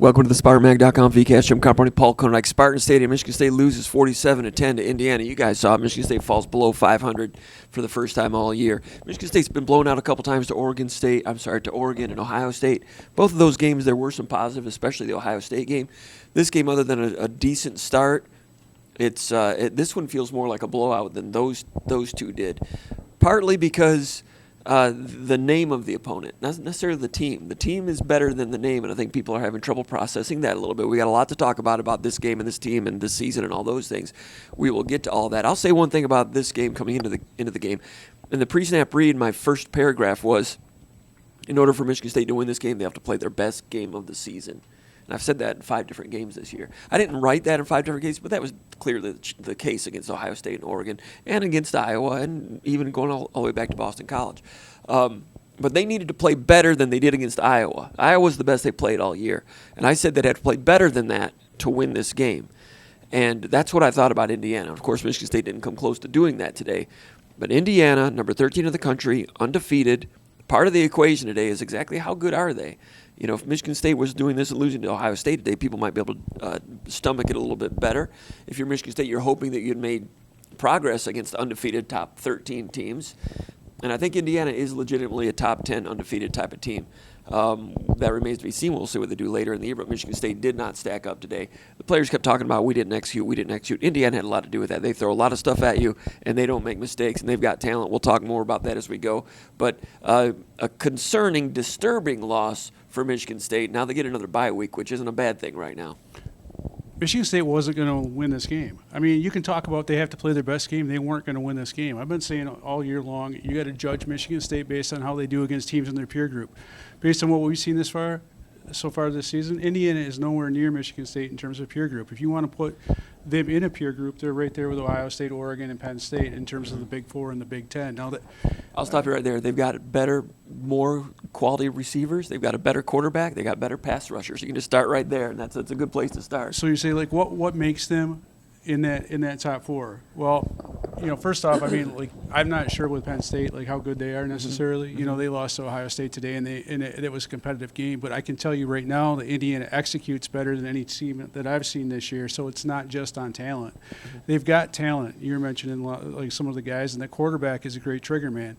Welcome to the SpartanMag.com VCast. Jim Comparoni, Paul Konyndyk. Spartan Stadium, Michigan State loses 47-10 to Indiana. You guys saw it. Michigan State falls below 500 for the first time all year. Michigan State's been blown out a couple times to Oregon and Ohio State. Both of those games, there were some positive, especially the Ohio State game. This game, other than a decent start, this one feels more like a blowout than those two did. Partly because the name of the opponent, not necessarily the team. The team is better than the name, and I think people are having trouble processing that a little bit. We got a lot to talk about this game and this team and this season and all those things. We will get to all that. I'll say one thing about this game coming into the game. In the pre-snap read, my first paragraph was, in order for Michigan State to win this game, they have to play their best game of the season. And I've said that in 5 different games this year. I didn't write that in 5 different games, but that was clearly the case against Ohio State and Oregon and against Iowa and even going all the way back to Boston College. But they needed to play better than they did against Iowa. Iowa was the best they played all year. And I said they'd have to play better than that to win this game. And that's what I thought about Indiana. Of course, Michigan State didn't come close to doing that today. But Indiana, number 13 in the country, undefeated. Part of the equation today is exactly how good are they? You know, if Michigan State was doing this and losing to Ohio State today, people might be able to stomach it a little bit better. If you're Michigan State, you're hoping that you'd made progress against undefeated top 13 teams. And I think Indiana is legitimately a top 10 undefeated type of team. That remains to be seen. We'll see what they do later in the year, but Michigan State did not stack up today. The players kept talking about we didn't execute. Indiana had a lot to do with that. They throw a lot of stuff at you, and they don't make mistakes, and they've got talent. We'll talk more about that as we go. But a concerning, disturbing loss for Michigan State. Now they get another bye week, which isn't a bad thing right now. Michigan State wasn't going to win this game. I mean, you can talk about they have to play their best game. They weren't going to win this game. I've been saying all year long, you got to judge Michigan State based on how they do against teams in their peer group. Based on what we've seen so far this season, Indiana is nowhere near Michigan State in terms of peer group. If you want to put them in a peer group, they're right there with Ohio State, Oregon, and Penn State in terms of the Big Four and the Big Ten. Now I'll stop you right there. They've got better, more quality receivers. They've got a better quarterback. They got better pass rushers. You can just start right there, and that's a good place to start. So you say, like, what makes them in that top four? Well, you know, first off, I mean, like, I'm not sure with Penn State, like, how good they are necessarily. Mm-hmm. You know, they lost to Ohio State today, and it was a competitive game. But I can tell you right now that Indiana executes better than any team that I've seen this year. So it's not just on talent. Mm-hmm. They've got talent. You're mentioning, like, some of the guys, and the quarterback is a great trigger man.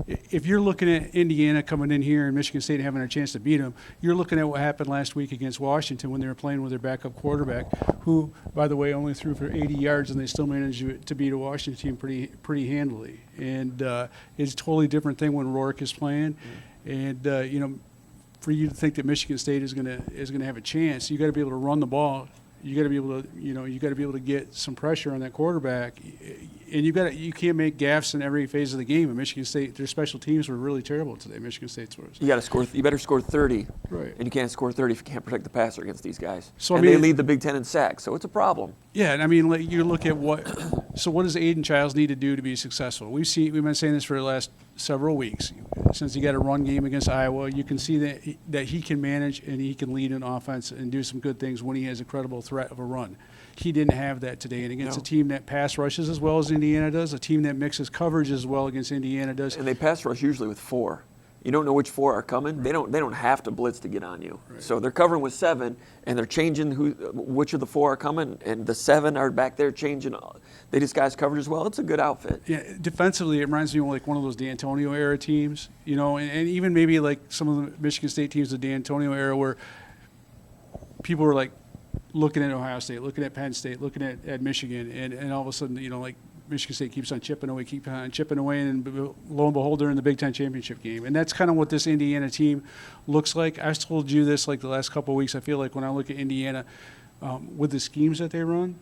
If you're looking at Indiana coming in here and Michigan State having a chance to beat them, you're looking at what happened last week against Washington when they were playing with their backup quarterback, who, by the way, only threw for 80 yards, and they still managed to beat a Washington team pretty handily. And it's a totally different thing when Rourke is playing. And you know, for you to think that Michigan State is gonna have a chance, you got to be able to run the ball. You got to be able to get some pressure on that quarterback, and you can't make gaffes in every phase of the game. And Michigan State, their special teams were really terrible today. Michigan State's was. You better score 30, right? And you can't score 30 if you can't protect the passer against these guys. So they lead the Big Ten in sacks, so it's a problem. Yeah, and I mean, like, you look at what does Aiden Childs need to do to be successful? We've been saying this for the last several weeks. Since he got a run game against Iowa, you can see that he can manage and he can lead an offense and do some good things when he has a credible threat of a run. He didn't have that today, and against a team that pass rushes as well as Indiana does, a team that mixes coverage as well against Indiana does. And they pass rush usually with 4. You don't know which 4 are coming. Right. They don't have to blitz to get on you. Right. So they're covering with 7, and they're changing which of the 4 are coming, and the 7 are back there changing. They disguise coverage as well. It's a good outfit. Yeah, defensively, it reminds me of like one of those D'Antonio era teams, you know, and even maybe like some of the Michigan State teams of the D'Antonio era where people were like looking at Ohio State, looking at Penn State, looking at Michigan, and all of a sudden, you know, like, Michigan State keeps on chipping away, and lo and behold, they're in the Big Ten championship game. And that's kind of what this Indiana team looks like. I've told you this like the last couple of weeks. I feel like when I look at Indiana with the schemes that they run,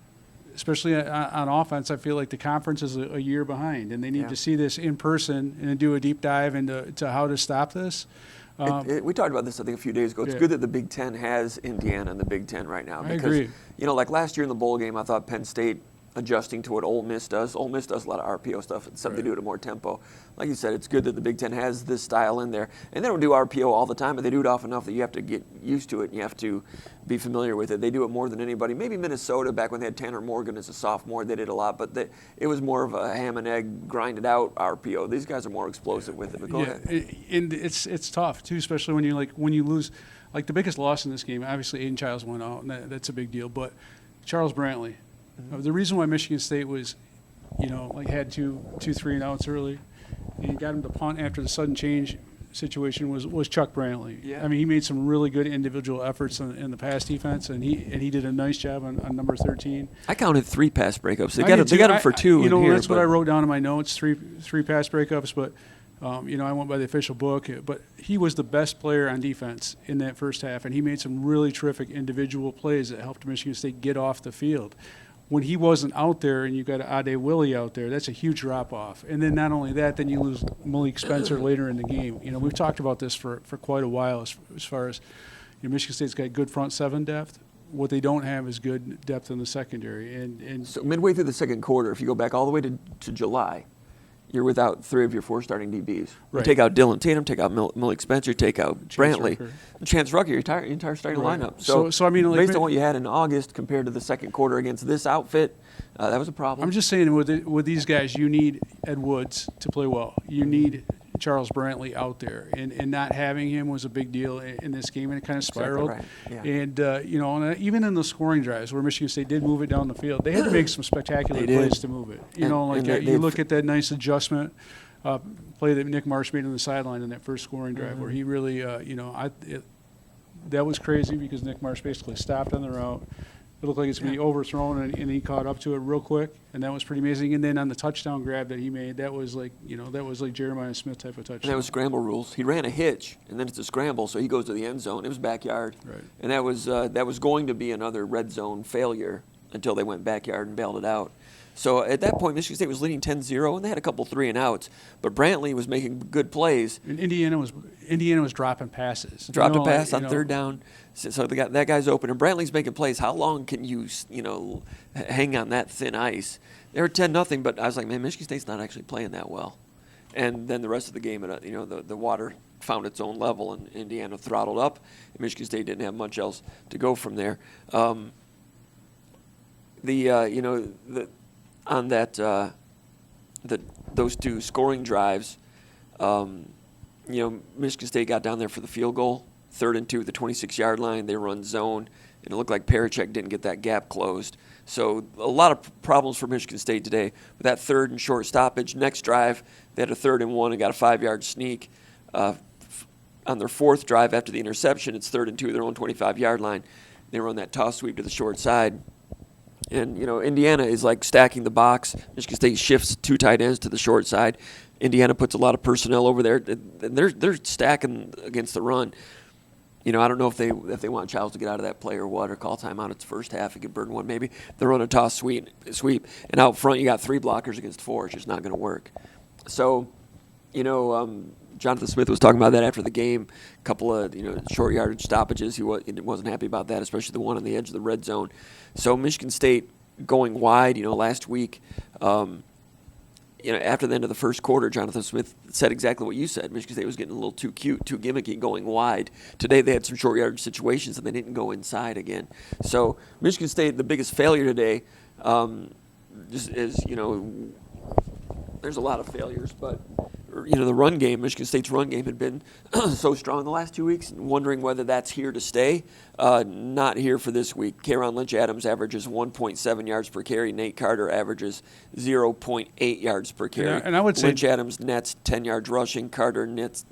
especially on offense, I feel like the conference is a year behind, and they need to see this in person and do a deep dive into how to stop this. We talked about this, I think, a few days ago. It's good that the Big Ten has Indiana in the Big Ten right now. I agree. You know, like last year in the bowl game, I thought Penn State adjusting to what Ole Miss does. Ole Miss does a lot of RPO stuff, except they do it at more tempo. Like you said, it's good that the Big Ten has this style in there. And they don't do RPO all the time, but they do it often enough that you have to get used to it and you have to be familiar with it. They do it more than anybody. Maybe Minnesota, back when they had Tanner Morgan as a sophomore, they did a lot, but it was more of a ham and egg, grinded out RPO. These guys are more explosive with it. But go ahead. And it's tough, too, especially when you lose. Like the biggest loss in this game, obviously Aiden Childs went out, and that's a big deal, but Charles Brantley. The reason why Michigan State was, had two 3-and-outs early, and got him to punt after the sudden change situation was Chuck Brantley. Yeah. I mean, he made some really good individual efforts in the pass defense, and he did a nice job on number 13. I counted 3 pass breakups. They got him for 2. That's what I wrote down in my notes: three pass breakups, but. I went by the official book, but he was the best player on defense in that first half, and he made some really terrific individual plays that helped Michigan State get off the field. When he wasn't out there and you got Ade Willie out there, that's a huge drop-off. And then not only that, then you lose Malik Spencer later in the game. We've talked about this for quite a while as far as Michigan State's got good front 7 depth. What they don't have is good depth in the secondary. And so midway through the second quarter, if you go back all the way to July, you're without 3 of your 4 starting DBs. Right. You take out Dylan Tatum, take out Malik Spencer, take out Brantley, Rucker. Chance Rucker, your entire starting lineup. So I mean, based on what you had in August compared to the second quarter against this outfit, that was a problem. I'm just saying with these guys, you need Ed Woods to play well. You need Charles Brantley out there, and not having him was a big deal in this game, and it kind of spiraled. Exactly right. Yeah. And and even in the scoring drives where Michigan State did move it down the field, they had to make some spectacular They did. plays to move it. And You look at that nice adjustment play that Nick Marsh made on the sideline in that first scoring drive, where he really, that was crazy because Nick Marsh basically stopped on the route. It looked like it's going to be overthrown, and he caught up to it real quick, and that was pretty amazing. And then on the touchdown grab that he made, that was like Jeremiah Smith type of touchdown. And that was scramble rules. He ran a hitch, and then it's a scramble, so he goes to the end zone. It was backyard, Right. And that was going to be another red zone failure until they went backyard and bailed it out. So at that point, Michigan State was leading 10-0, and they had a couple 3-and-outs. But Brantley was making good plays. And Indiana was dropping passes. Dropped a pass on third down. So that guy's open, and Brantley's making plays. How long can you hang on that thin ice? They were 10-0, but I was like, man, Michigan State's not actually playing that well. And then the rest of the game, the water found its own level, and Indiana throttled up. And Michigan State didn't have much else to go from there. On that, those 2 scoring drives, Michigan State got down there for the field goal, 3rd and 2 at the 26-yard line. They run zone, and it looked like Parachek didn't get that gap closed. So a lot of problems for Michigan State today with that 3rd and short stoppage. Next drive, they had a 3rd and 1 and got a 5-yard sneak. On their 4th drive after the interception, it's 3rd and 2, their own 25-yard line. They run that toss sweep to the short side. And, Indiana is like stacking the box. Michigan State shifts 2 tight ends to the short side. Indiana puts a lot of personnel over there. And they're stacking against the run. I don't know if they want Childs to get out of that play or what, or call timeout. It's first half. He could burn one maybe. They run a toss sweep. And out front, you got 3 blockers against 4. It's just not going to work. So, Jonathan Smith was talking about that after the game. A couple of short yardage stoppages. He wasn't happy about that, especially the one on the edge of the red zone. So Michigan State going wide. Last week, after the end of the first quarter, Jonathan Smith said exactly what you said. Michigan State was getting a little too cute, too gimmicky, going wide. Today they had some short yardage situations and they didn't go inside again. So Michigan State, the biggest failure today, just is there's a lot of failures, but the run game, Michigan State's run game had been so strong the last 2 weeks, wondering whether that's here to stay. Not here for this week. K'Ron Lynch-Adams averages 1.7 yards per carry. Nate Carter averages 0.8 yards per carry. And I would say Lynch-Adams nets 10 yards rushing. Carter nets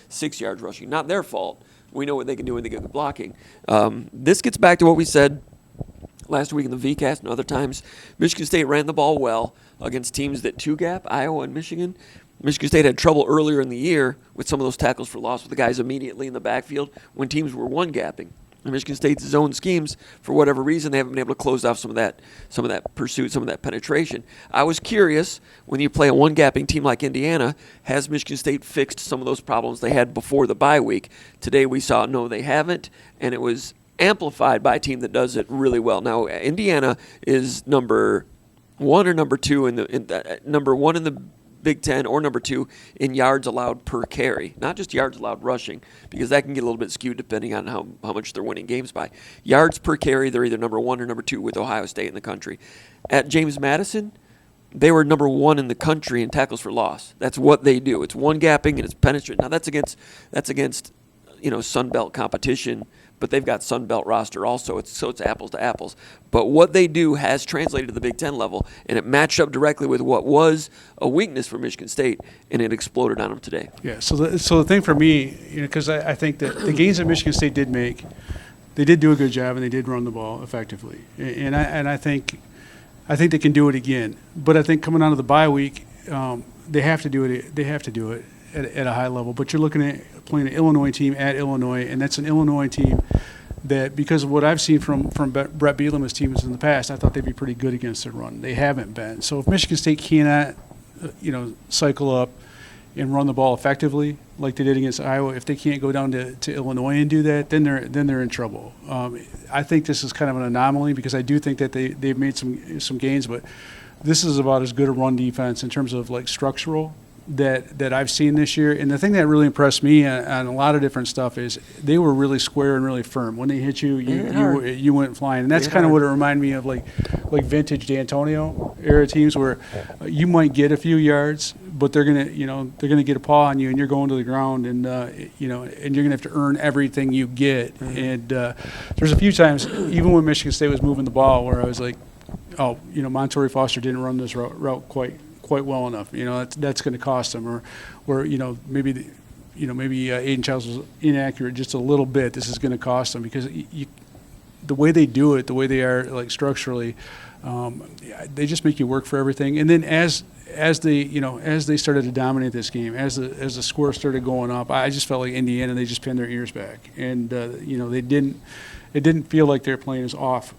6 yards rushing. Not their fault. We know what they can do when they get the blocking. This gets back to what we said last week in the VCast and other times. Michigan State ran the ball well against teams that 2-gap, Iowa and Michigan. Michigan State had trouble earlier in the year with some of those tackles for loss with the guys immediately in the backfield when teams were 1-gapping. And Michigan State's zone schemes, for whatever reason, they haven't been able to close off some of that pursuit, some of that penetration. I was curious, when you play a 1-gapping team like Indiana, has Michigan State fixed some of those problems they had before the bye week? Today we saw, no, they haven't, and it was amplified by a team that does it really well. Now, Indiana is number one or number two number one in the Big Ten or number two in yards allowed per carry, not just yards allowed rushing, because that can get a little bit skewed depending on how much they're winning games by. Yards per carry, they're either number one or number two with Ohio State in the country. At James Madison, they were number one in the country in tackles for loss. That's what they do. It's one gapping and it's penetrant. Now that's against Sun Belt competition, but they've got Sun Belt roster also. It's apples to apples. But what they do has translated to the Big Ten level, and it matched up directly with what was a weakness for Michigan State, and it exploded on them today. Yeah. So the thing for me, because I think that the gains that Michigan State did make, they did do a good job and they did run the ball effectively, and I think they can do it again. But I think coming out of the bye week, they have to do it. They have to do it at a high level. But you're looking at playing an Illinois team at Illinois, and that's an Illinois team that, because of what I've seen from Brett Bielema's teams in the past, I thought they'd be pretty good against the run. They haven't been. So if Michigan State cannot, cycle up and run the ball effectively like they did against Iowa, if they can't go down to Illinois and do that, then they're in trouble. I think this is kind of an anomaly, because I do think that they've made some gains, but this is about as good a run defense in terms of like structural that I've seen this year. And the thing that really impressed me on a lot of different stuff is they were really square and really firm. When they hit you, you went flying. And that's kind of what it reminded me of, like vintage D'Antonio era teams, where you might get a few yards, but they're gonna get a paw on you, and you're going to the ground, and and you're gonna have to earn everything you get. Mm-hmm. And there's a few times, even when Michigan State was moving the ball, where I was like, oh, Montorie Foster didn't run this route quite well enough. That's going to cost them, or maybe Aiden Childs was inaccurate just a little bit. This is going to cost them, because the way they do it, the way they are like structurally, they just make you work for everything. And then as they started to dominate this game, as the score started going up, I just felt like Indiana, they just pinned their ears back, and it didn't feel like they were playing as off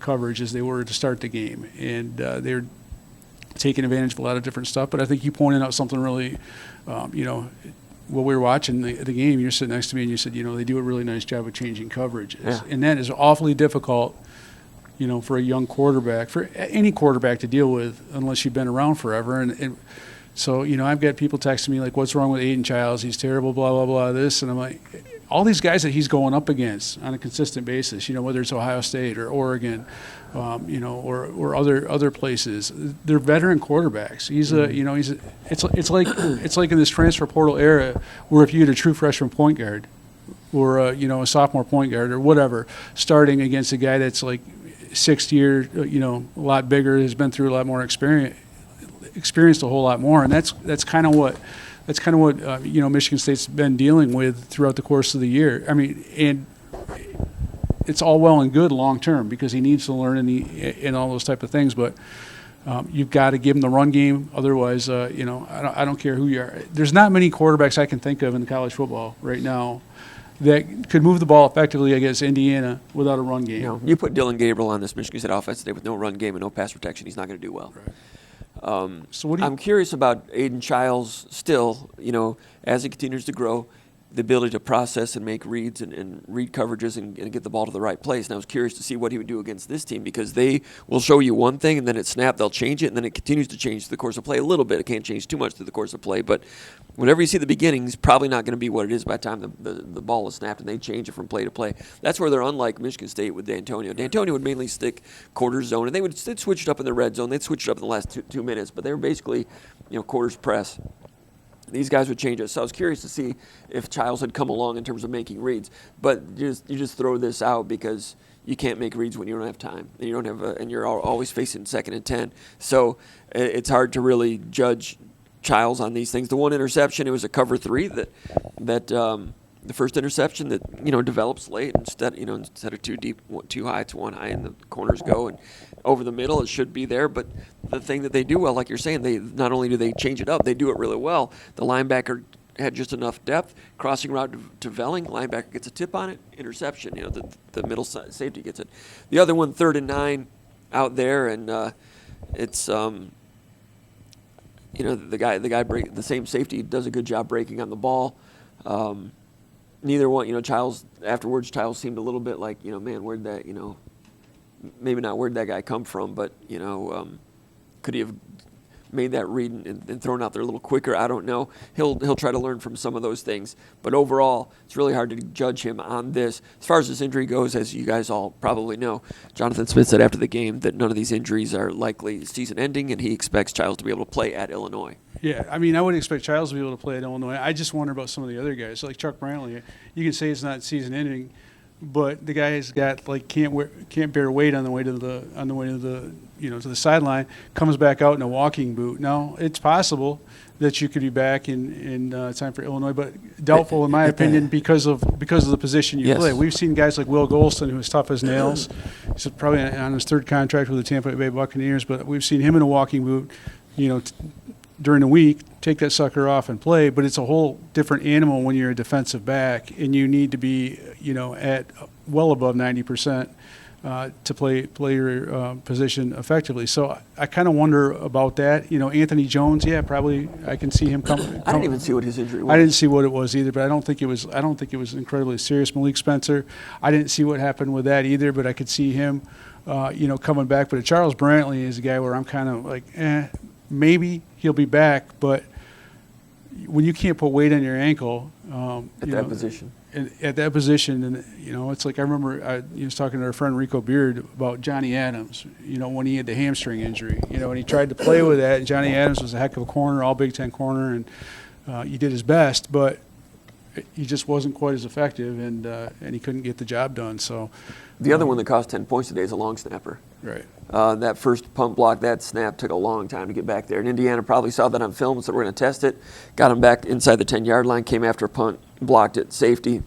coverage as they were to start the game, and they're taking advantage of a lot of different stuff. But I think you pointed out something really, while we were watching the game, you're sitting next to me and you said, they do a really nice job of changing coverages. Yeah. And that is awfully difficult, for a young quarterback, for any quarterback to deal with, unless you've been around forever. And so, I've got people texting me like, what's wrong with Aiden Childs? He's terrible, blah, blah, blah, this. And I'm like, all these guys that he's going up against on a consistent basis, whether it's Ohio State or Oregon, or other places, they're veteran quarterbacks. It's like in this transfer portal era, where if you had a true freshman point guard, or a sophomore point guard or whatever, starting against a guy that's like 6th year, a lot bigger, has been through a lot more experienced a whole lot more, and that's kind of what Michigan State's been dealing with throughout the course of the year. I mean, and it's all well and good long term, because he needs to learn and all those type of things, but you've got to give him the run game. Otherwise, I don't care who you are. There's not many quarterbacks I can think of in college football right now that could move the ball effectively against Indiana without a run game. You put Dylan Gabriel on this Michigan State offense today with no run game and no pass protection, he's not going to do well. Right. So I'm curious about Aiden Childs still, as he continues to grow, the ability to process and make reads and read coverages and get the ball to the right place. And I was curious to see what he would do against this team, because they will show you one thing and then at snap they'll change it, and then it continues to change through the course of play a little bit. It can't change too much through the course of play, but whenever you see the beginning, it's probably not going to be what it is by the time the ball is snapped, and they change it from play to play. That's where they're unlike Michigan State with D'Antonio. D'Antonio would mainly stick quarters zone, and they'd switch it up in the red zone. They'd switch it up in the last two minutes, but they were basically quarters press. These guys would change it. So I was curious to see if Childs had come along in terms of making reads. But you just throw this out because you can't make reads when you don't have time, and you don't have and you're always facing 2nd and 10. So it's hard to really judge Childs on these things. The one interception, it was a cover 3 that the first interception that develops late, instead of too deep, too high, it's one high, and the corners go and over the middle. It should be there, but the thing that they do well, like you're saying, they not only do they change it up, they do it really well. The linebacker had just enough depth, crossing route to Velling, linebacker gets a tip on it, interception. The middle safety gets it. The other one, 3rd and 9, out there, and it's the same safety does a good job breaking on the ball. Neither one, Childs seemed a little bit like, man, where'd that, maybe not where'd that guy come from, but, Could he have made that read and thrown out there a little quicker? I don't know. He'll try to learn from some of those things. But overall, it's really hard to judge him on this. As far as his injury goes, as you guys all probably know, Jonathan Smith said after the game that none of these injuries are likely season-ending, and he expects Childs to be able to play at Illinois. Yeah, I mean, I would expect Childs to be able to play at Illinois. I just wonder about some of the other guys, like Chuck Brantley. You can say it's not season-ending, but the guy's got can't bear weight on the way to the to the sideline. Comes back out in a walking boot. Now it's possible that you could be back in time for Illinois, but doubtful in my opinion because of the position you play. We've seen guys like Will Golston, who's tough as nails. He's probably on his third contract with the Tampa Bay Buccaneers, but we've seen him in a walking boot. During the week, take that sucker off and play, but it's a whole different animal when you're a defensive back and you need to be, at well above 90% to play your position effectively. So I kind of wonder about that. Anthony Jones, probably I can see him coming. I didn't even see what his injury was. I didn't see what it was either, but I don't think it was incredibly serious. Malik Spencer, I didn't see what happened with that either, but I could see him, coming back. But Charles Brantley is a guy where I'm kind of like, maybe he'll be back, but when you can't put weight on your ankle at that position, and it's like I remember I was talking to our friend Rico Beard about Johnny Adams. When he had the hamstring injury, and he tried to play with that. And Johnny Adams was a heck of a corner, all Big Ten corner, and he did his best, but he just wasn't quite as effective, and he couldn't get the job done. So the other one that cost 10 points today is a long snapper. Right. That first punt block, that snap took a long time to get back there. And Indiana probably saw that on film and said, we're going to test it. Got him back inside the 10-yard line, came after a punt, blocked it, safety.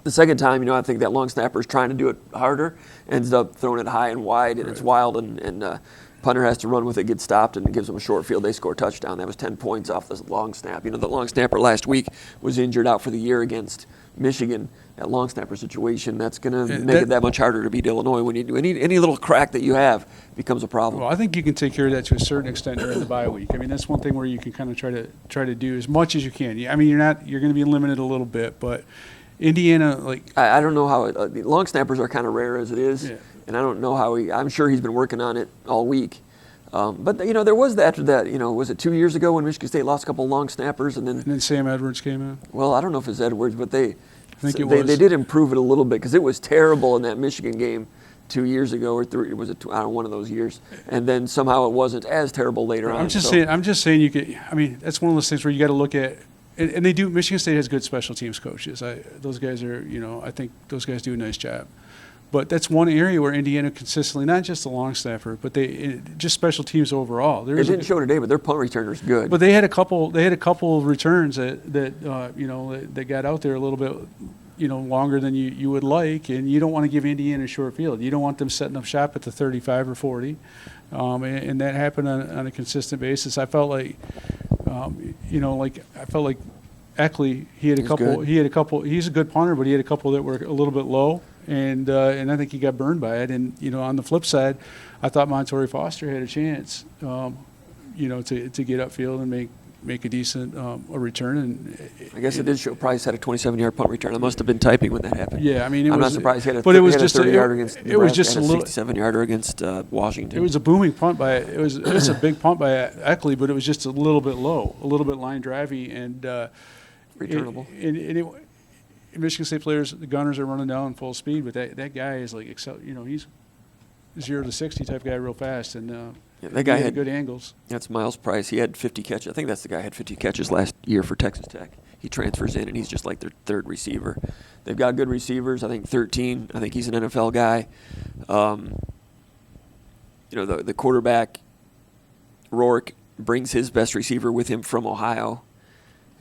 The second time, I think that long snapper is trying to do it harder, ends up throwing it high and wide, and it's wild, and punter has to run with it, gets stopped, and it gives them a short field. They score a touchdown. That was 10 points off the long snap. The long snapper last week was injured out for the year against Michigan. That long snapper situation, that's going to make it that much harder to beat Illinois. When you do any little crack that you have becomes a problem. Well, I think you can take care of that to a certain extent during the bye week. I mean, that's one thing where you can kind of try to do as much as you can. I mean, you're going to be limited a little bit, but Indiana, I don't know how long snappers are kind of rare as it is, and I don't know how I'm sure he's been working on it all week. But there was that after that. Was it 2 years ago when Michigan State lost a couple of long snappers, and then Sam Edwards came in? Well, I don't know if it's Edwards, but they did improve it a little bit because it was terrible in that Michigan game 2 years ago or three. Was it one of those years? And then somehow it wasn't as terrible later on. I'm just saying you could. I mean, that's one of those things where you got to look at. And they do. Michigan State has good special teams coaches. Those guys are. I think those guys do a nice job. But that's one area where Indiana consistently, not just the long snapper, but just special teams overall. It didn't show today, but their punt returner's good. But they had a couple of returns that got out there a little bit, longer than you would like, and you don't want to give Indiana a short field. You don't want them setting up shop at the 35 or 40, and that happened on a consistent basis. I felt like, Eckley, he had a couple. He's a good punter, but he had a couple that were a little bit low. And I think he got burned by it. And, on the flip side, I thought Montorie Foster had a chance, to get upfield and make a decent a return. And I guess it did show Price had a 27-yard punt return. I must have been typing when that happened. Yeah, I mean, I'm not surprised he had a 30-yarder against Nebraska. It was just a 67-yarder against Washington. It was a booming punt by it was a big punt by Eckley, but it was just a little bit low, a little bit line drivey, and returnable. Michigan State players, the gunners are running down full speed, but that guy is he's 0 to 60 type guy real fast, and that guy had good angles. That's Miles Price. He had 50 catches. I think that's the guy who had 50 catches last year for Texas Tech. He transfers in, and he's just like their third receiver. They've got good receivers. I think 13. I think he's an NFL guy. The quarterback, Rourke, brings his best receiver with him from Ohio,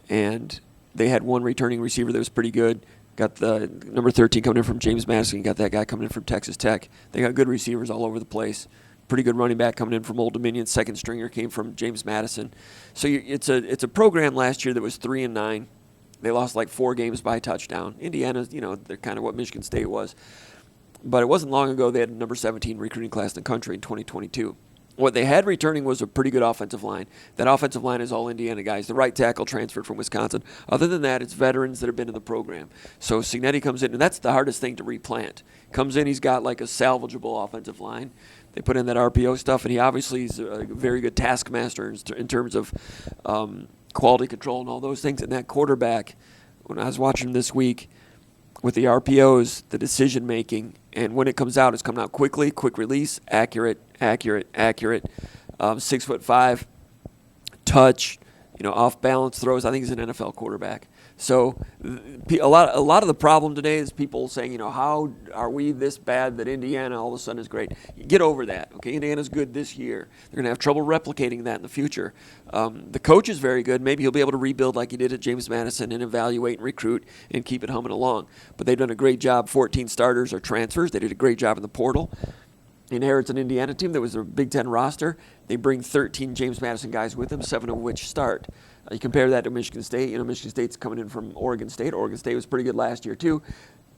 and they had one returning receiver that was pretty good. Got the number 13 coming in from James Madison. Got that guy coming in from Texas Tech. They got good receivers all over the place. Pretty good running back coming in from Old Dominion. Second stringer came from James Madison. So it's a program last year that was 3-9. They lost like 4 games by touchdown. Indiana, they're kind of what Michigan State was. But it wasn't long ago they had a number 17 recruiting class in the country in 2022. What they had returning was a pretty good offensive line. That offensive line is all Indiana guys. The right tackle transferred from Wisconsin. Other than that, it's veterans that have been in the program. So Signetti comes in, and that's the hardest thing to replant. Comes in, he's got like a salvageable offensive line. They put in that RPO stuff, and he obviously is a very good taskmaster in terms of quality control and all those things. And that quarterback, when I was watching him this week, with the RPOs, the decision making, and when it comes out, it's coming out quickly, quick release, accurate. 6'5", touch, off balance throws. I think he's an NFL quarterback. So a lot of the problem today is people saying, how are we this bad that Indiana all of a sudden is great? Get over that. Okay, Indiana's good this year. They're going to have trouble replicating that in the future. The coach is very good. Maybe he'll be able to rebuild like he did at James Madison and evaluate and recruit and keep it humming along. But they've done a great job. 14 starters are transfers. They did a great job in the portal. Inherits an Indiana team that was a Big Ten roster. They bring 13 James Madison guys with them, 7 of which start. You compare that to Michigan State. Michigan State's coming in from Oregon State. Oregon State was pretty good last year, too.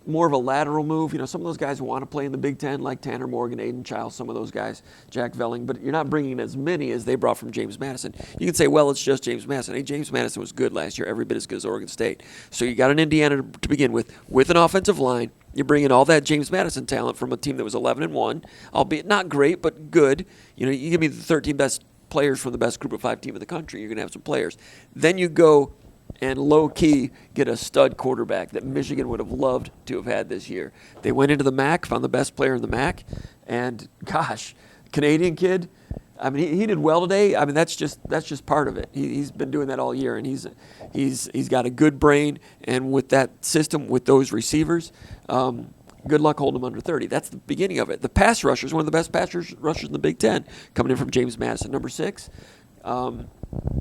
More of a lateral move. Some of those guys want to play in the Big Ten, like Tanner Morgan, Aiden Chiles, some of those guys, Jack Velling, but you're not bringing in as many as they brought from James Madison. You can say, well, it's just James Madison. Hey, James Madison was good last year, every bit as good as Oregon State. So you got an Indiana to begin with an offensive line. You bring in all that James Madison talent from a team that was 11-1, albeit not great, but good. You give me the 13 best players from the best group of 5 team in the country, you're going to have some players. Then you go and low-key get a stud quarterback that Michigan would have loved to have had this year. They went into the MAC, found the best player in the MAC, and gosh, Canadian kid, he did well today. That's just part of it. He's been doing that all year, and he's got a good brain, and with that system, with those receivers, good luck holding him under 30. That's the beginning of it. The pass rusher is one of the best pass rushers in the Big Ten, coming in from James Madison, number 6.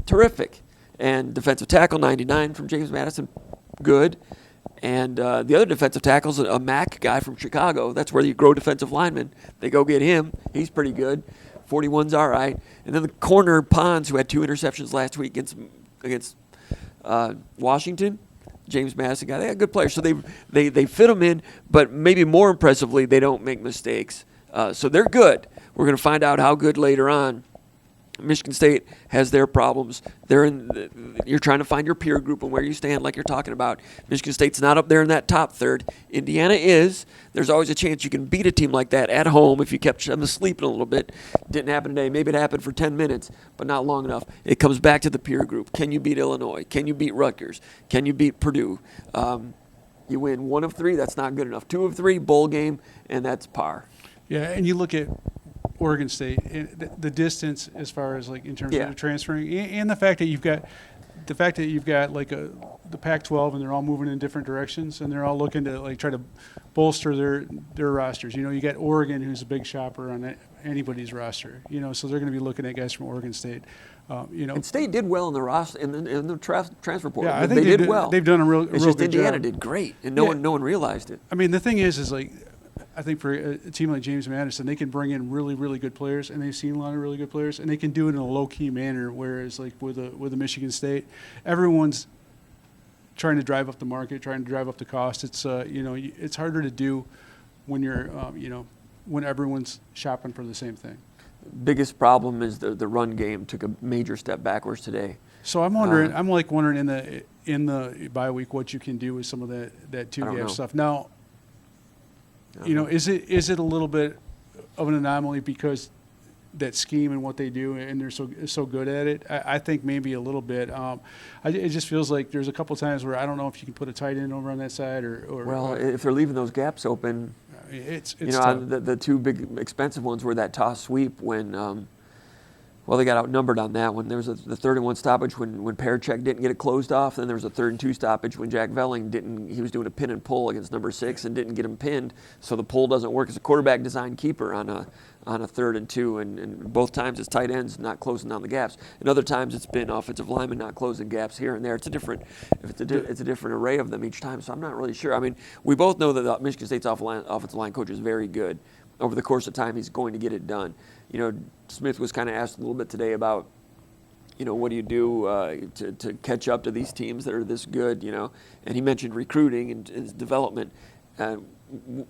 Terrific. And defensive tackle, 99 from James Madison, good. And the other defensive tackle is a MAC guy from Chicago. That's where you grow defensive linemen. They go get him. He's pretty good. 41's all right. And then the corner, Pons, who had 2 interceptions last week against Washington, James Madison guy. They got good players. So they fit them in, but maybe more impressively, they don't make mistakes. So they're good. We're going to find out how good later on. Michigan State has their problems. You're trying to find your peer group and where you stand, like you're talking about. Michigan State's not up there in that top third. Indiana is. There's always a chance you can beat a team like that at home if you kept them sleeping a little bit. Didn't happen today. Maybe it happened for 10 minutes, but not long enough. It comes back to the peer group. Can you beat Illinois? Can you beat Rutgers? Can you beat Purdue? You win 1 of 3, that's not good enough. 2 of 3, bowl game, and that's par. Yeah, and you look at Oregon State, the distance as far as in terms of transferring, and the fact that you've got the Pac-12 and they're all moving in different directions and they're all looking to try to bolster their rosters. You got Oregon, who's a big shopper on anybody's roster. So they're going to be looking at guys from Oregon State. And State did well in the roster in the transfer portal. Yeah, I think they did well. They've done a real it's just good Indiana job. Did great, and no one realized it. The thing is I think for a team like James Madison, they can bring in really, really good players, and they've seen a lot of really good players, and they can do it in a low-key manner. Whereas, with a Michigan State, everyone's trying to drive up the market, trying to drive up the cost. It's it's harder to do when you're when everyone's shopping for the same thing. Biggest problem is the run game took a major step backwards today. So I'm wondering, wondering in the bye week what you can do with some of that two-gap stuff now. Is it a little bit of an anomaly because that scheme and what they do and they're so good at it? I think maybe a little bit. It just feels like there's a couple times where I don't know if you can put a tight end over on that side or if they're leaving those gaps open, it's the 2 big expensive ones were that toss sweep when. They got outnumbered on that one. There was the 3rd and 1 stoppage when Perchek didn't get it closed off. Then there was a 3rd and 2 stoppage when Jack Velling didn't. He was doing a pin and pull against number 6 and didn't get him pinned. So the pull doesn't work as a quarterback design keeper on a 3rd and 2. And both times it's tight ends not closing down the gaps. And other times it's been offensive linemen not closing gaps here and there. It's a different array of them each time. So I'm not really sure. We both know that the Michigan State's offensive line coach is very good. Over the course of time, he's going to get it done. Smith was kind of asked a little bit today about, what do you do to catch up to these teams that are this good, And he mentioned recruiting and his development. You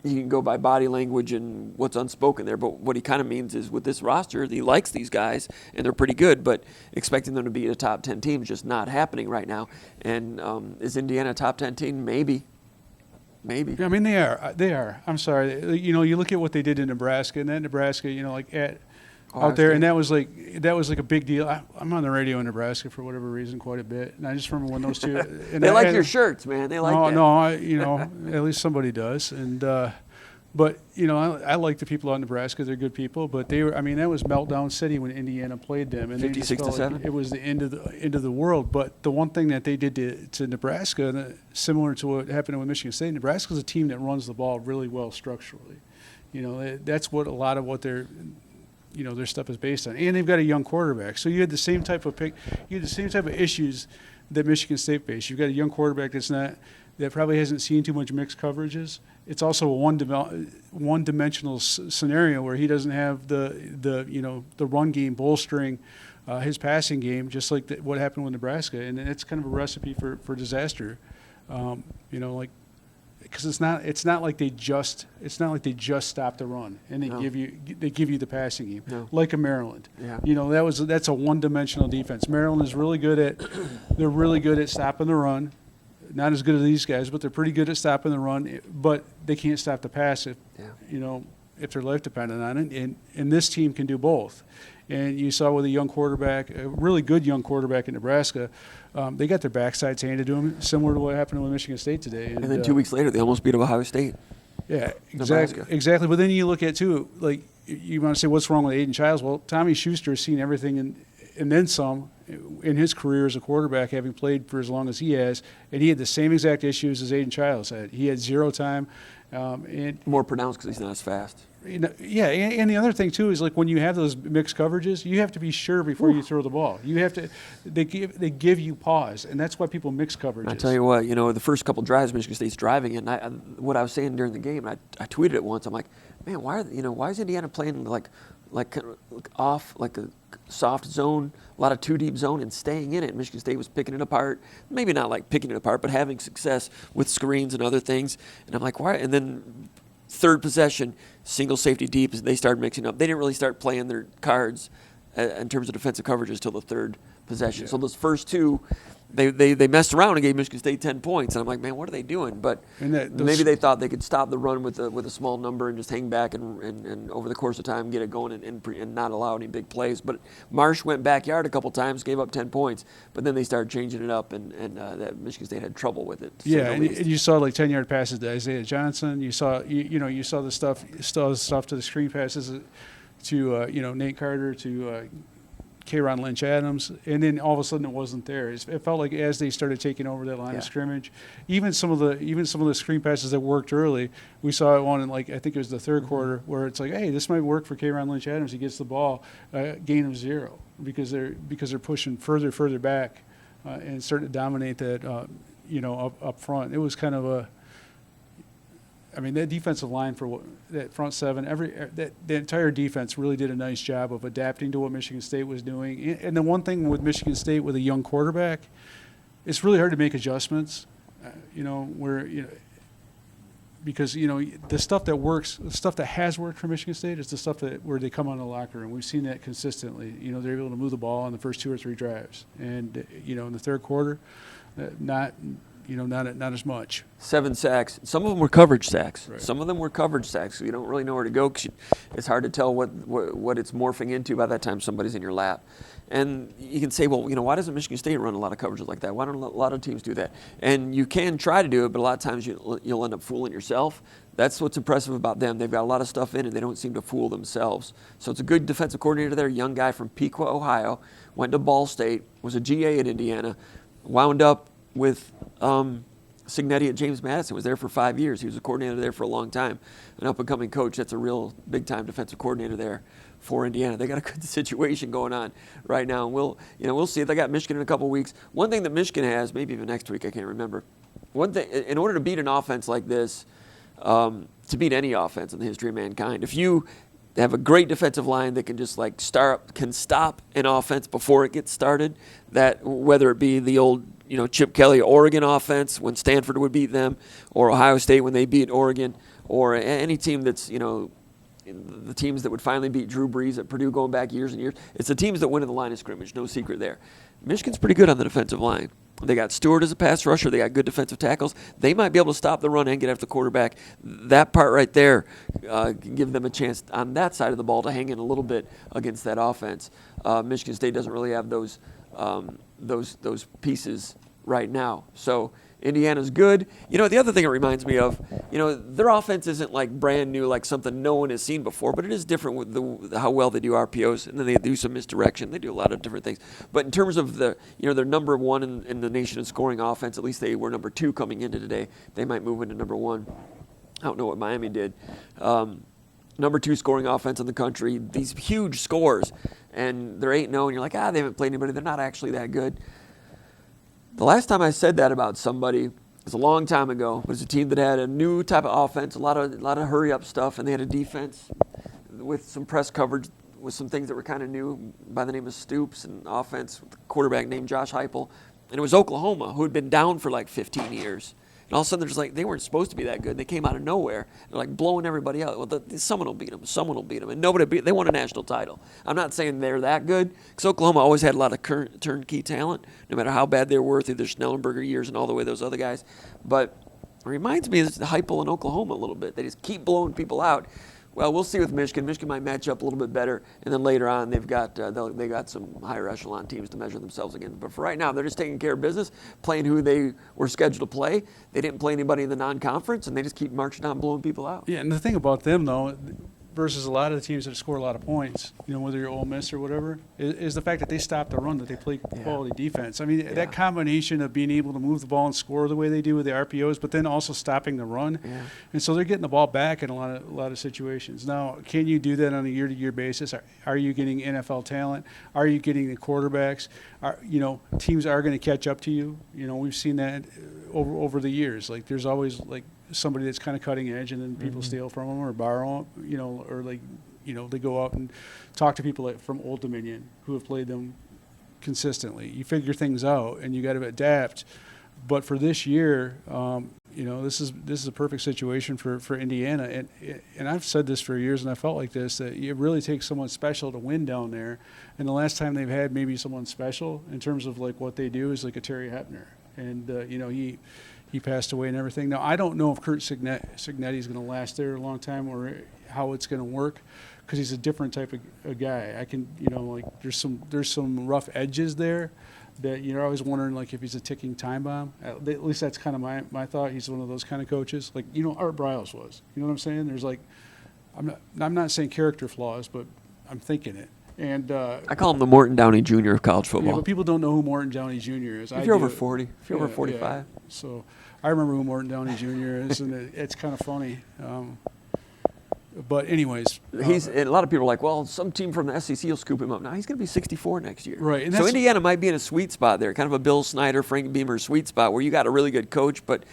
can go by body language and what's unspoken there, but what he kind of means is with this roster, he likes these guys, and they're pretty good, but expecting them to be a top 10 team is just not happening right now. And is Indiana a top 10 team? Maybe. maybe. I mean, they are. They are. I'm sorry. You know, you look at what they did in Nebraska, and that Nebraska, you know, like out there, and that was like a big deal. I'm on the radio in Nebraska for whatever reason quite a bit, and I just remember when those two. And They like your shirts, man. They like that. No, you know, at least somebody does, and. But you know, I like the people out in Nebraska; they're good people. But they were, I mean, that was meltdown city when Indiana played them, and 56-7. Like it was the end of the world. But the one thing that they did to Nebraska, similar to what happened with Michigan State, Nebraska's a team that runs the ball really well structurally. You know, that's what a lot of what their stuff is based on, and they've got a young quarterback. So you had the same type of issues that Michigan State faced. You've got a young quarterback that probably hasn't seen too much mixed coverages. It's also a one-dimensional scenario where he doesn't have the run game bolstering his passing game, just like what happened with Nebraska, and it's kind of a recipe for disaster. You know, like because it's not like they just stop the run and they give you the passing game like a Maryland. Yeah. You know, that's a one-dimensional defense. Maryland is really good at stopping the run. Not as good as these guys, but they're pretty good at stopping the run. But they can't stop the pass if their life depended on it. And this team can do both. And you saw with a young quarterback, a really good young quarterback in Nebraska, they got their backsides handed to them, similar to what happened with Michigan State today. And then 2 weeks later, they almost beat Ohio State. Yeah, Nebraska. Exactly. But then you look at too, like you want to say, what's wrong with Aiden Childs? Well, Tommy Schuster has seen everything and then some in his career as a quarterback, having played for as long as he has, and he had the same exact issues as Aiden Childs had. He had zero time. And more pronounced because he's not as fast. Yeah, and the other thing too is like when you have those mixed coverages, you have to be sure before you throw the ball. You have to. They give you pause, and that's why people mix coverages. I tell you what, the first couple drives Michigan State's driving it, and what I was saying during the game, I tweeted it once. I'm like, man, why is Indiana playing like off like a soft zone, a lot of two deep zone, and staying in it? Michigan State was picking it apart, maybe not like picking it apart, but having success with screens and other things. And I'm like, why? And then third possession, single safety deep, they started mixing up. They didn't really start playing their cards in terms of defensive coverages till the third possession. Yeah. So those first two, they messed around and gave Michigan State 10 points. And I'm like, man, what are they doing? But maybe they thought they could stop the run with a small number and just hang back and over the course of time get it going and not allow any big plays. But Marsh went backyard a couple times, gave up 10 points. But then they started changing it up, and that Michigan State had trouble with it. Yeah, and you saw like 10-yard passes to Isaiah Johnson. You saw you saw the stuff to the screen passes to Nate Carter to K'Ron Lynch-Adams, and then all of a sudden it wasn't there. It felt like as they started taking over that line of scrimmage, even some of the screen passes that worked early, we saw it one in I think it was the third quarter where it's like, hey, this might work for K'Ron Lynch-Adams. He gets the ball, gain of 0 because they're pushing further back and starting to dominate that up front. It was kind of that defensive line that front seven, the entire defense really did a nice job of adapting to what Michigan State was doing. And the one thing with Michigan State with a young quarterback, it's really hard to make adjustments. Because the stuff that works, the stuff that has worked for Michigan State is the stuff where they come out of the locker room. We've seen that consistently. They're able to move the ball on the first 2 or 3 drives, and in the third quarter, not as much. 7 sacks. Some of them were coverage sacks. Right. Some of them were coverage sacks. So you don't really know where to go. 'Cause it's hard to tell what it's morphing into by that time somebody's in your lap. And you can say, well, why doesn't Michigan State run a lot of coverages like that? Why don't a lot of teams do that? And you can try to do it, but a lot of times you'll end up fooling yourself. That's what's impressive about them. They've got a lot of stuff in, and they don't seem to fool themselves. So it's a good defensive coordinator there, young guy from Piqua, Ohio, went to Ball State, was a GA at Indiana, wound up with Signetti at James Madison, was there for 5 years. He was a coordinator there for a long time. An up-and-coming coach. That's a real big-time defensive coordinator there for Indiana. They got a good situation going on right now. And we'll see. They got Michigan in a couple of weeks. One thing that Michigan has, maybe even next week, I can't remember. One thing, in order to beat an offense like this, to beat any offense in the history of mankind, if you have a great defensive line that can just can stop an offense before it gets started, that whether it be the old Chip Kelly Oregon offense when Stanford would beat them, or Ohio State when they beat Oregon, or any team that's the teams that would finally beat Drew Brees at Purdue going back years and years. It's the teams that win in the line of scrimmage, no secret there. Michigan's pretty good on the defensive line. They got Stewart as a pass rusher. They got good defensive tackles. They might be able to stop the run and get after the quarterback. That part right there can give them a chance on that side of the ball to hang in a little bit against that offense. Michigan State doesn't really have those pieces right now. So Indiana's good. The other thing it reminds me of, their offense isn't like brand new, like something no one has seen before, but it is different with how well they do RPOs, and then they do some misdirection. They do a lot of different things. But in terms of they're number one in the nation in scoring offense. At least they were number 2 coming into today. They might move into number 1. I don't know what Miami did. Number 2 scoring offense in the country. These huge scores, and they're 8-0, and you're like, they haven't played anybody. They're not actually that good. The last time I said that about somebody was a long time ago. It was a team that had a new type of offense, a lot of hurry-up stuff, and they had a defense with some press coverage, with some things that were kind of new by the name of Stoops, and offense with a quarterback named Josh Heupel. And it was Oklahoma, who had been down for like 15 years. And all of a sudden, they're just like, they weren't supposed to be that good. They came out of nowhere. They're like blowing everybody out. Well, someone will beat them. Someone will beat them. And they won a national title. I'm not saying they're that good, because Oklahoma always had a lot of turnkey talent, no matter how bad they were through their Schnellenberger years and all the way those other guys. But it reminds me of the Heupel in Oklahoma a little bit. They just keep blowing people out. Well, we'll see with Michigan. Michigan might match up a little bit better, and then later on they've got they got some higher echelon teams to measure themselves against. But for right now, they're just taking care of business, playing who they were scheduled to play. They didn't play anybody in the non-conference, and they just keep marching on, blowing people out. Yeah, and the thing about them though, versus a lot of the teams that score a lot of points, whether you're Ole Miss or whatever, is the fact that they stop the run, that they play quality defense. I mean, that combination of being able to move the ball and score the way they do with the RPOs, but then also stopping the run, and so they're getting the ball back in a lot of situations. Now, can you do that on a year-to-year basis? Are you getting NFL talent? Are you getting the quarterbacks? Teams are going to catch up to you. We've seen that over the years. Like, there's always like somebody that's kind of cutting edge, and then people steal from them or borrow them, or they go out and talk to people from Old Dominion who have played them consistently. You figure things out, and you got to adapt. But for this year, this is a perfect situation for Indiana, and I've said this for years, and I felt like this, that it really takes someone special to win down there. And the last time they've had maybe someone special in terms of like what they do is like a Terry Hepner, and he passed away and everything. Now, I don't know if Kurt Signetti is going to last there a long time or how it's going to work, because he's a different type of guy. I can, there's some rough edges there that you're always wondering, like, if he's a ticking time bomb. At least that's kind of my thought. He's one of those kind of coaches. Like, Art Briles was. You know what I'm saying? There's like, I'm not saying character flaws, but I'm thinking it. And I call him the Morton Downey Jr. of college football. Yeah, but people don't know who Morton Downey Jr. is. If you're over 40, if you're over 45. Yeah. So I remember who Morton Downey Jr. is, and it's kind of funny. But anyways, and a lot of people are like, well, some team from the SEC will scoop him up. Now he's going to be 64 next year. Right. And so Indiana might be in a sweet spot there, kind of a Bill Snyder, Frank Beamer sweet spot where you got a really good coach, but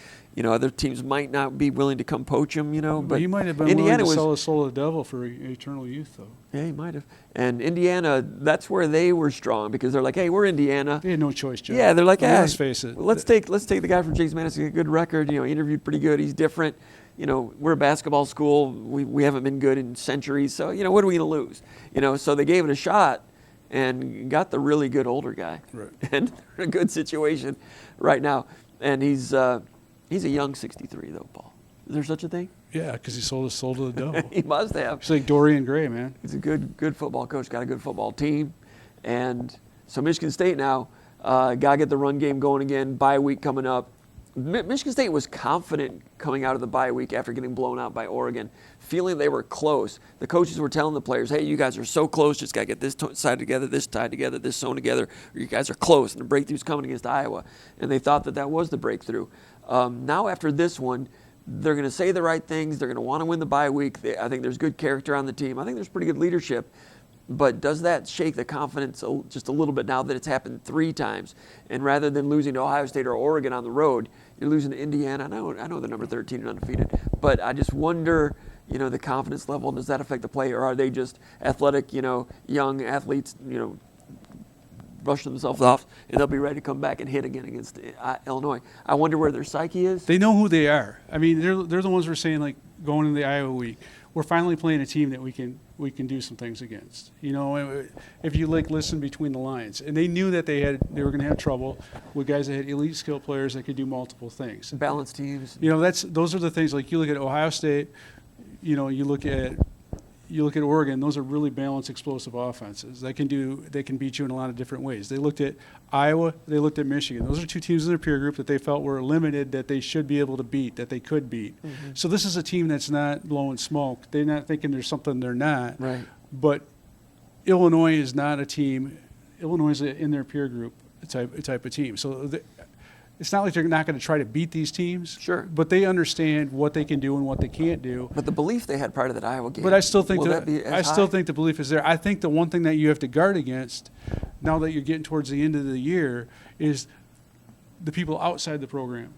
other teams might not be willing to come poach him. But he might have been willing to sell his soul to the devil for eternal youth, though. Yeah, he might have. And Indiana, that's where they were strong, because they're like, hey, we're Indiana. They had no choice, Joe. Yeah, they're like, let's face it. Let's take the guy from James Madison, a good record. He interviewed pretty good. He's different. We're a basketball school. We haven't been good in centuries. So, what are we going to lose? So they gave it a shot and got the really good older guy. Right. And they're in a good situation right now. And he's a young 63, though, Paul. Is there such a thing? Yeah, because he sold his soul to the devil. He must have. He's like Dorian Gray, man. He's a good football coach, got a good football team. And so Michigan State now got to get the run game going again, bye week coming up. Michigan State was confident coming out of the bye week after getting blown out by Oregon, feeling they were close. The coaches were telling the players, hey, you guys are so close, just got to get this side together, this tied together, this sewn together, or you guys are close, and the breakthrough's coming against Iowa. And they thought that was the breakthrough. Now after this one, they're going to say the right things. They're going to want to win the bye week. I think there's good character on the team. I think there's pretty good leadership. But does that shake the confidence just a little bit now that it's happened 3 times? And rather than losing to Ohio State or Oregon on the road, you're losing to Indiana. I know they're number 13 and undefeated. But I just wonder, the confidence level, does that affect the play? Or are they just athletic, young athletes, brush themselves off, and they'll be ready to come back and hit again against Illinois? I wonder where their psyche is. They know who they are. I mean, they're the ones who are saying, like, going into the Iowa week, we're finally playing a team that we can do some things against. You know, if you listen between the lines, and they knew that they were going to have trouble with guys that had elite skill players that could do multiple things. Balanced teams. You know, those are the things. Like you look at Ohio State, you know, you look at Oregon. Those are really balanced, explosive offenses. They can beat you in a lot of different ways. They looked at Iowa. They looked at Michigan. Those are two teams in their peer group that they felt were limited, that they should be able to beat, that they could beat. Mm-hmm. So this is a team that's not blowing smoke. They're not thinking there's something they're not. Right. But Illinois is not a team. Illinois is in their peer group type of team. So it's not like they're not going to try to beat these teams. Sure. But they understand what they can do and what they can't do. But the belief they had prior to that Iowa game. But I still think think the belief is there. I think the one thing that you have to guard against, now that you're getting towards the end of the year, is the people outside the program.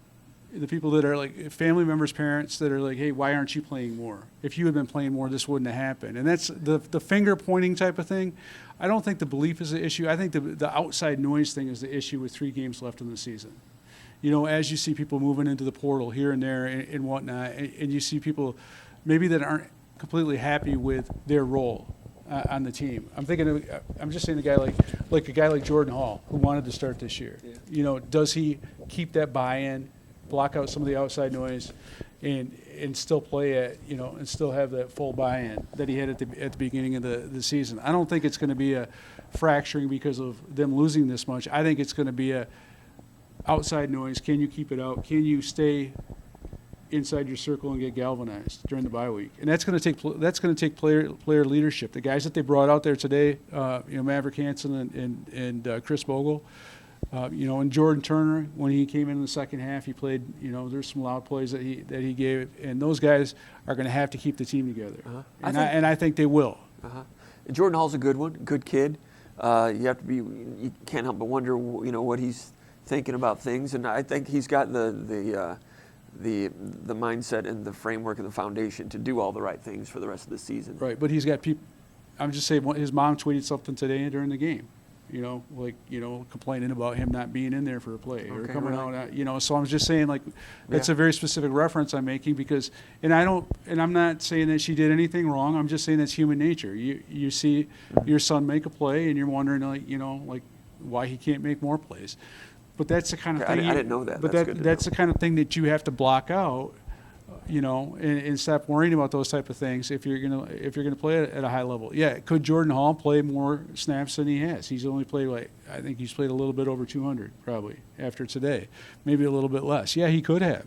The people that are like family members, parents that are like, hey, why aren't you playing more? If you had been playing more, this wouldn't have happened. And that's the finger pointing type of thing. I don't think the belief is the issue. I think the outside noise thing is the issue with 3 games left in the season. You know, as you see people moving into the portal here and there and whatnot, and you see people maybe that aren't completely happy with their role on the team. I'm just saying a guy like Jordan Hall, who wanted to start this year. Yeah. You know, does he keep that buy-in, block out some of the outside noise, and still play and still have that full buy-in that he had at the beginning of the season? I don't think it's going to be a fracturing because of them losing this much. I think it's going to be a outside noise. Can you keep it out? Can you stay inside your circle and get galvanized during the bye week? And that's going to take player leadership. The guys that they brought out there today, Maverick Hansen and Chris Bogle, and Jordan Turner, when he came in the second half, he played. There's some loud plays that he gave, and those guys are going to have to keep the team together. Uh-huh. I think they will. Uh-huh. Jordan Hall's a good one, good kid. You can't help but wonder, what he's thinking about things, and I think he's got the mindset and the framework and the foundation to do all the right things for the rest of the season. Right, but he's got people. I'm just saying, his mom tweeted something today during the game, complaining about him not being in there for a play or coming out. So I'm just saying, that's a very specific reference I'm making because, and I'm not saying that she did anything wrong. I'm just saying that's human nature. You see your son make a play and you're wondering, why he can't make more plays. But that's the kind of thing. I didn't know that. But that's the kind of thing that you have to block out, and stop worrying about those type of things if you're gonna play at a high level. Yeah, could Jordan Hall play more snaps than he has? He's only played I think he's played a little bit over 200 probably after today, maybe a little bit less. Yeah, he could have.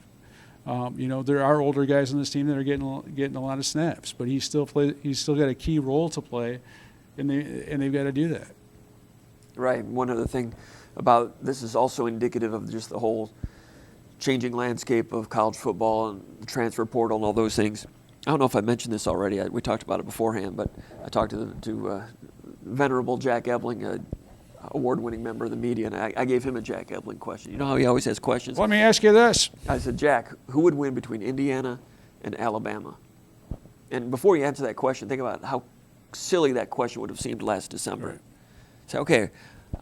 There are older guys on this team that are getting a lot of snaps, but he's still got a key role to play, and they've got to do that. Right. One other thing about this is also indicative of just the whole changing landscape of college football and the transfer portal and all those things. I don't know if I mentioned this already. We talked about it beforehand, but I talked to venerable Jack Ebling, an award-winning member of the media, and I gave him a Jack Ebling question. You know how he always has questions? Let me ask you this. I said, Jack, who would win between Indiana and Alabama? And before you answer that question, think about how silly that question would have seemed last December. Right. Say, okay,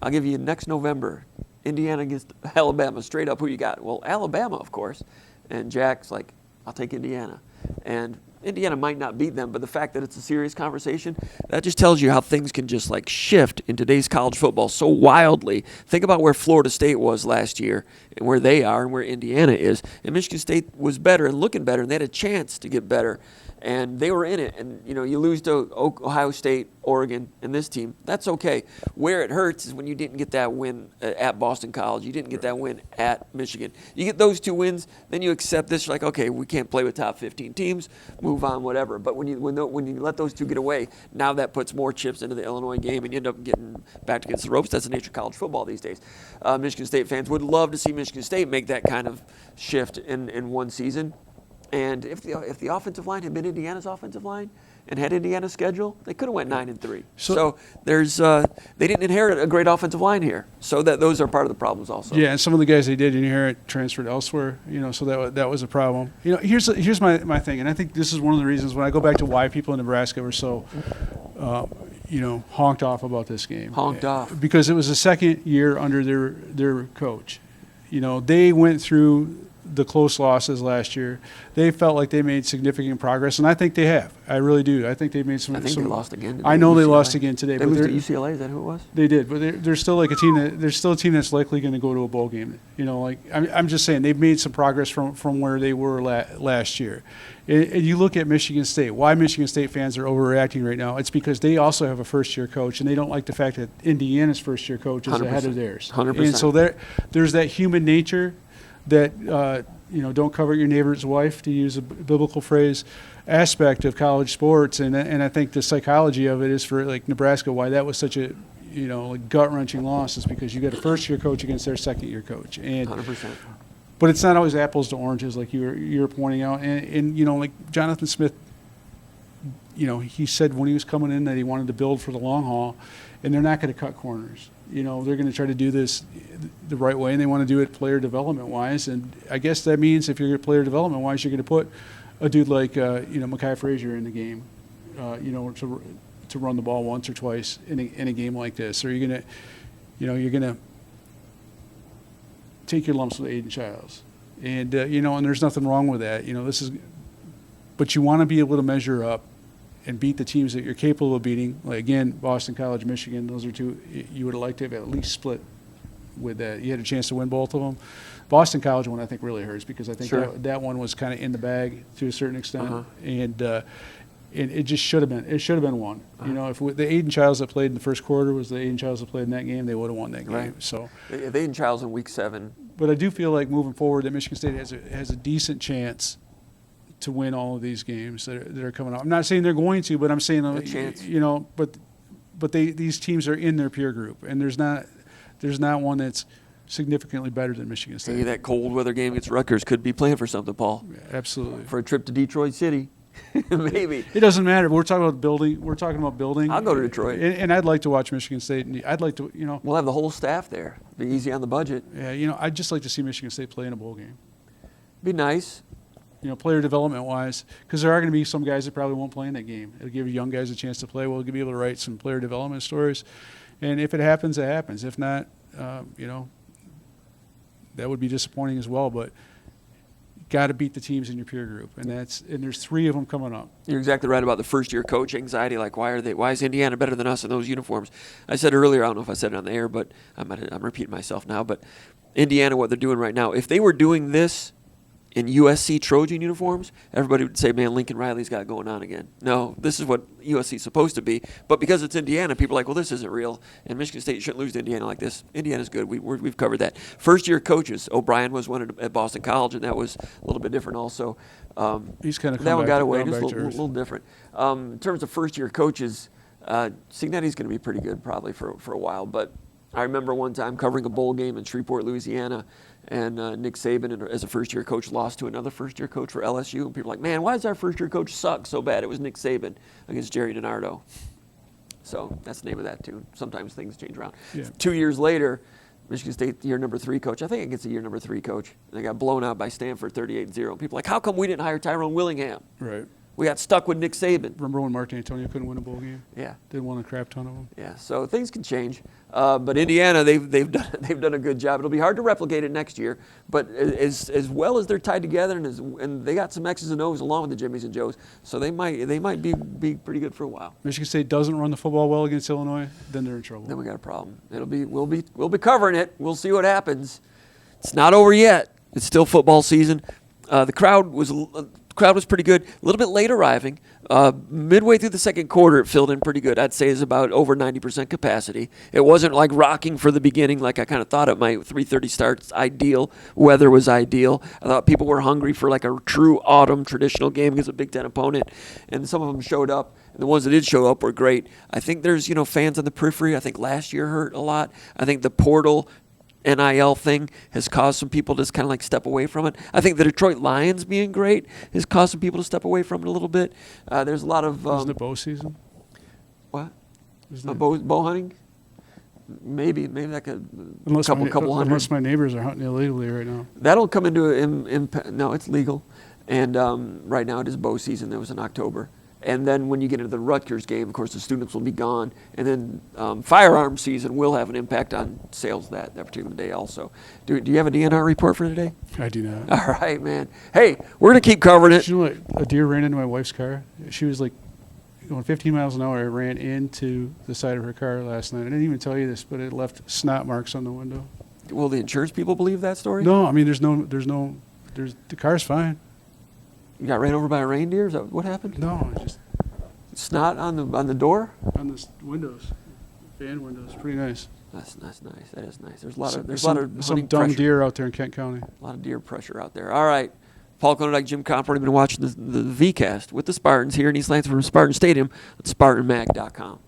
I'll give you next November, Indiana against Alabama, straight up, who you got? Well, Alabama, of course. And Jack's like, I'll take Indiana. And Indiana might not beat them, but the fact that it's a serious conversation, that just tells you how things can just shift in today's college football so wildly. Think about where Florida State was last year and where they are and where Indiana is. And Michigan State was better and looking better, and they had a chance to get better. And they were in it. And, you lose to Ohio State, Oregon, and this team. That's okay. Where it hurts is when you didn't get that win at Boston College. You didn't get that win at Michigan. You get those 2 wins, then you accept this. You're like, okay, we can't play with top 15 teams. Move on, whatever. But when you let those 2 get away, now that puts more chips into the Illinois game, and you end up getting backed against the ropes. That's the nature of college football these days. Michigan State fans would love to see Michigan State make that kind of shift in one season. And if the offensive line had been Indiana's offensive line and had Indiana's schedule, they could have went 9-3. So there's they didn't inherit a great offensive line here. So those are part of the problems also. Yeah, and some of the guys they did inherit transferred elsewhere. So that was a problem. Here's my thing, and I think this is one of the reasons when I go back to why people in Nebraska were so honked off about this game. Honked off because it was the second year under their coach. They went through the close losses last year, they felt like they made significant progress, and I think they have. I really do. I think they made some. I think they lost again today. I know they UCLA. lost again today. They but lose to UCLA. Is that who it was? They did, but they're still like a team that they're still a team that's likely going to go to a bowl game. You know, like I'm just saying they've made some progress from where they were last year. And you look at Michigan State. Why Michigan State fans are overreacting right now? It's because they also have a first-year coach, and they don't like the fact that Indiana's first-year coach is ahead of theirs. 100%. And so there's that human nature that don't cover your neighbor's wife, to use a biblical phrase, aspect of college sports. And I think the psychology of it is for like Nebraska, why that was such a like gut-wrenching loss is because you got a first-year coach against their second-year coach. And 100%. But it's not always apples to oranges, like you're pointing out. And like Jonathan Smith, he said when he was coming in that he wanted to build for the long haul, and they're not going to cut corners. They're going to try to do this the right way, and they want to do it player development-wise. And I guess that means if you're player development-wise, you're going to put a dude like Mekhi Frazier in the game, to run the ball once or twice in a game like this, or you're going to take your lumps with Aiden Childs, and and there's nothing wrong with that. But you want to be able to measure up and beat the teams that you're capable of beating. Like again, Boston College, Michigan, those are two you would have liked to have at least split with that. You had a chance to win both of them. Boston College one I think really hurts because I think that one was kind of in the bag to a certain extent, and it just should have been. It should have been won. If the Aiden Childs that played in the first quarter was the Aiden Childs that played in that game, they would have won that game. Right. So the Aiden Childs in Week 7. But I do feel like moving forward that Michigan State has a decent chance to win all of these games that are coming up. I'm not saying they're going to, but I'm saying a chance. But these teams are in their peer group, and there's not one that's significantly better than Michigan State. Maybe that cold weather game against Rutgers could be playing for something, Paul. Yeah, absolutely. For a trip to Detroit City. Maybe. It doesn't matter. We're talking about building. I'll go to Detroit. And I'd like to watch Michigan State. And I'd like to, We'll have the whole staff there. Be easy on the budget. Yeah, I'd just like to see Michigan State play in a bowl game. Be nice. Player development-wise, because there are going to be some guys that probably won't play in that game. It'll give young guys a chance to play. We'll be able to write some player development stories. And if it happens, it happens. If not, that would be disappointing as well. But got to beat the teams in your peer group, and there's 3 of them coming up. You're exactly right about the first-year coach anxiety. Like, why is Indiana better than us in those uniforms? I said earlier, I don't know if I said it on the air, but I'm repeating myself now. But Indiana, what they're doing right now, if they were doing this in USC Trojan uniforms, everybody would say, man, Lincoln Riley's got it going on again. No, this is what USC is supposed to be. But because it's Indiana, people are like, well, this isn't real. And Michigan State shouldn't lose to Indiana like this. Indiana's good. We've covered that. First-year coaches, O'Brien was one at Boston College, and that was a little bit different also. He's kind of that one got away, just a little different. In terms of first-year coaches, Cignetti's going to be pretty good probably for a while. But I remember one time covering a bowl game in Shreveport, Louisiana, and Nick Saban, as a first-year coach, lost to another first-year coach for LSU. And people were like, man, why does our first-year coach suck so bad? It was Nick Saban against Jerry DiNardo. So that's the name of that tune. Sometimes things change around. Yeah. 2 years later, Michigan State, year number 3 coach. I think it gets a year number 3 coach. And they got blown out by Stanford 38-0. People are like, how come we didn't hire Tyrone Willingham? Right. We got stuck with Nick Saban. Remember when Mark Antonio couldn't win a bowl game? Yeah. They won a crap ton of them. Yeah, so things can change. But Indiana, they've done a good job. It'll be hard to replicate it next year. But as well as they're tied together, and they got some X's and O's along with the Jimmies and Joes, so they might be pretty good for a while. Michigan State doesn't run the football well against Illinois, then they're in trouble. Then we got a problem. We'll be covering it. We'll see what happens. It's not over yet. It's still football season. The crowd was pretty good. A little bit late arriving. Midway through the second quarter, it filled in pretty good. I'd say it's about over 90% capacity. It wasn't like rocking for the beginning like I kind of thought it might. 3:30 starts, ideal. Weather was ideal. I thought people were hungry for like a true autumn traditional game against a Big Ten opponent, and some of them showed up. And the ones that did show up were great. I think there's fans on the periphery. I think last year hurt a lot. I think the portal NIL thing has caused some people to just kind of like step away from it. I think the Detroit Lions being great has caused some people to step away from it a little bit. There's a lot of Isn't it bow season? What? Bow hunting? Maybe that could couple hundred. Unless my neighbors are hunting illegally right now. That'll come into no, it's legal, and right now it is bow season. That was in October. And then when you get into the Rutgers game, of course, the students will be gone. And then firearm season will have an impact on sales that particular day also. Do you have a DNR report for today? I do not. All right, man. Hey, we're going to keep covering it. You know what? A deer ran into my wife's car. She was like going 15 miles an hour. I ran into the side of her car last night. I didn't even tell you this, but it left snot marks on the window. Will the insurance people believe that story? No, I mean, the car's fine. You got ran over by a reindeer? Is that what happened? No, just Snot on the door? on the windows, fan windows. Pretty nice. That's nice. That is nice. There's a lot of some hunting dumb pressure. deer out there in Kent County. A lot of deer pressure out there. All right. Paul Konyndyk, Jim Comparoni, been watching the VCast with the Spartans here in East Lansing from Spartan Stadium at SpartanMag.com.